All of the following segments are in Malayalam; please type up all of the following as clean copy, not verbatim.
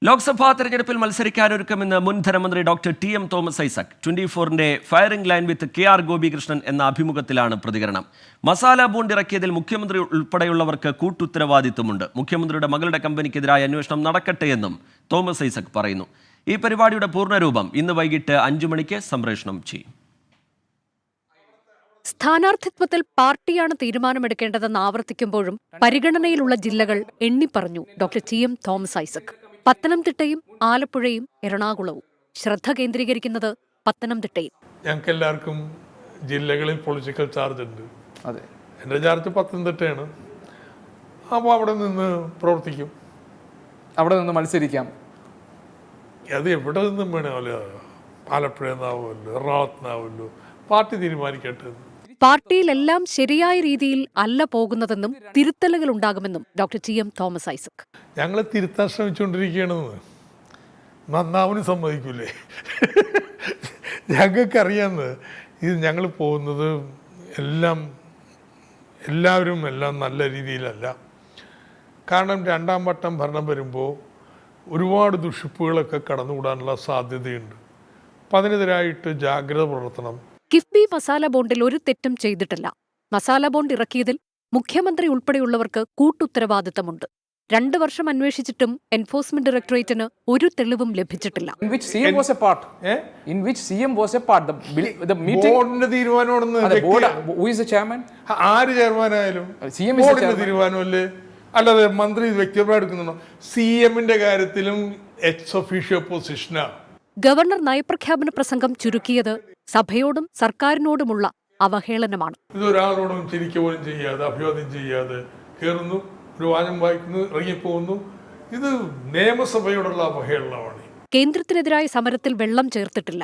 ലോക്സഭാ തെരഞ്ഞെടുപ്പിൽ മത്സരിക്കാനൊരുക്കമെന്ന് മുൻ ധനമന്ത്രി ഡോക്ടർ ടി.എം. തോമസ് ഐസക് 24-ന്റെ firing line with K R. Gopikrishnan എന്ന അഭിമുഖത്തിലാണ് പ്രതികരണം. മസാല ബോണ്ട് ഇറക്കിയതിൽ മുഖ്യമന്ത്രി ഉൾപ്പെടെയുള്ളവർക്ക് കൂട്ടുത്തരവാദിത്വമുണ്ട്. മുഖ്യമന്ത്രിയുടെ മകളുടെ കമ്പനിക്കെതിരായ അന്വേഷണം നടക്കട്ടെയെന്നും തോമസ് ഐസക് പറയുന്നു. ഈ പരിപാടിയുടെ പൂർണ്ണരൂപം ഇന്ന് വൈകിട്ട് 5 മണിക്ക് സംപ്രേഷണം ചെയ്യും. സ്ഥാനാർത്ഥിത്വത്തിൽ പാർട്ടിയാണ് തീരുമാനമെടുക്കേണ്ടതെന്ന് ആവർത്തിക്കുമ്പോഴും പരിഗണനയിലുള്ള ജില്ലകൾ എണ്ണിപ്പറഞ്ഞു ഡോക്ടർ ടി.എം. തോമസ് ഐസക്. പത്തനംതിട്ടയും ആലപ്പുഴയും എറണാകുളവും. ശ്രദ്ധ കേന്ദ്രീകരിക്കുന്നത് പത്തനംതിട്ടയിൽ. ഞങ്ങൾക്ക് എല്ലാവർക്കും ജില്ലകളിൽ പൊളിറ്റിക്കൽ ചാർജ് ഉണ്ട്. അതെ, എൻ്റെ ചാർജ് പത്തനംതിട്ടയാണ്. അപ്പോൾ അവിടെ നിന്ന് പ്രവർത്തിക്കും, അവിടെ നിന്ന് മത്സരിക്കാം. അത് എവിടെ നിന്നും വേണമല്ലോ, ആലപ്പുഴ നിന്നാവുമല്ലോ, എറണാകുളത്ത് നിന്നാവുമല്ലോ, പാർട്ടി തീരുമാനിക്കട്ടെ. പാർട്ടിയിലെല്ലാം ശരിയായ രീതിയിൽ അല്ല പോകുന്നതെന്നും തിരുത്തലുകൾ ഉണ്ടാകുമെന്നും ഡോക്ടർ ടി.എം. തോമസ് ഐസക്. ഞങ്ങൾ തിരുത്താൻ ശ്രമിച്ചുകൊണ്ടിരിക്കുകയാണെന്ന് നന്നാവനും സമ്മതിക്കൂലേ? ഞങ്ങൾക്കറിയാമെന്ന് ഇത് ഞങ്ങൾ പോകുന്നത് എല്ലാവരും നല്ല രീതിയിലല്ല. കാരണം 2ാം വട്ടം ഭരണം വരുമ്പോൾ ഒരുപാട് ദുഷിപ്പുകളൊക്കെ കടന്നുകൂടാനുള്ള സാധ്യതയുണ്ട്. അപ്പം അതിനെതിരായിട്ട് ജാഗ്രത പുലർത്തണം. കിഫ്ബി മസാല ബോണ്ടിൽ ഒരു തെറ്റും ചെയ്തിട്ടില്ല. മസാല ബോണ്ട് ഇറക്കിയതിൽ മുഖ്യമന്ത്രി ഉൾപ്പെടെയുള്ളവർക്ക് കൂട്ടുത്തരവാദിത്തമുണ്ട്. 2 വർഷം അന്വേഷിച്ചിട്ടും എൻഫോഴ്സ്മെന്റ് ഡയറക്ടറേറ്റിന് ഒരു തെളിവും ലഭിച്ചിട്ടില്ല. ആര് ചെയർമാനായാലും തീരുമാനമല്ലേ, അല്ലാതെ മന്ത്രി വ്യക്തിപരമായി എടുക്കുന്നുണ്ടോ? CM-ന്റെ കാര്യത്തിലും എക്സ് ഒഫീഷ്യോ പൊസിഷനാണ്. ഗവർണർ നയപ്രഖ്യാപന പ്രസംഗം ചുരുക്കിയത് സഭയോടും സർക്കാരിനോടുമുള്ള അവഹേളനമാണ്. ഇതൊരാളോടും ചിരിക്കുക പോലും ചെയ്യാതെ, അഭിവാദ്യം ചെയ്യാതെ കയറുന്നു, ഒരു വാചകം വായിക്കുന്നു, ഇറങ്ങിപ്പോകുന്നു. ഇത് നിയമസഭയോടുള്ള അവഹേളനമാണ്. കേന്ദ്രത്തിനെതിരായ സമരത്തിൽ വെള്ളം ചേർത്തിട്ടില്ല.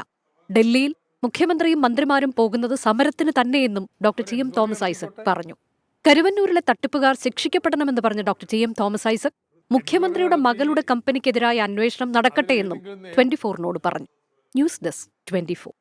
ഡൽഹിയിൽ മുഖ്യമന്ത്രിയും മന്ത്രിമാരും പോകുന്നത് സമരത്തിന് തന്നെയെന്നും ഡോക്ടർ ടി.എം. തോമസ് ഐസക് പറഞ്ഞു. കരുവന്നൂരിലെ തട്ടിപ്പുകാർ ശിക്ഷിക്കപ്പെടണമെന്ന് പറഞ്ഞ ഡോക്ടർ ടി.എം. തോമസ് ഐസക് മുഖ്യമന്ത്രിയുടെ മകളുടെ കമ്പനിക്കെതിരായ അന്വേഷണം നടക്കട്ടെയെന്നും 24-നോട് പറഞ്ഞു. News desk 24.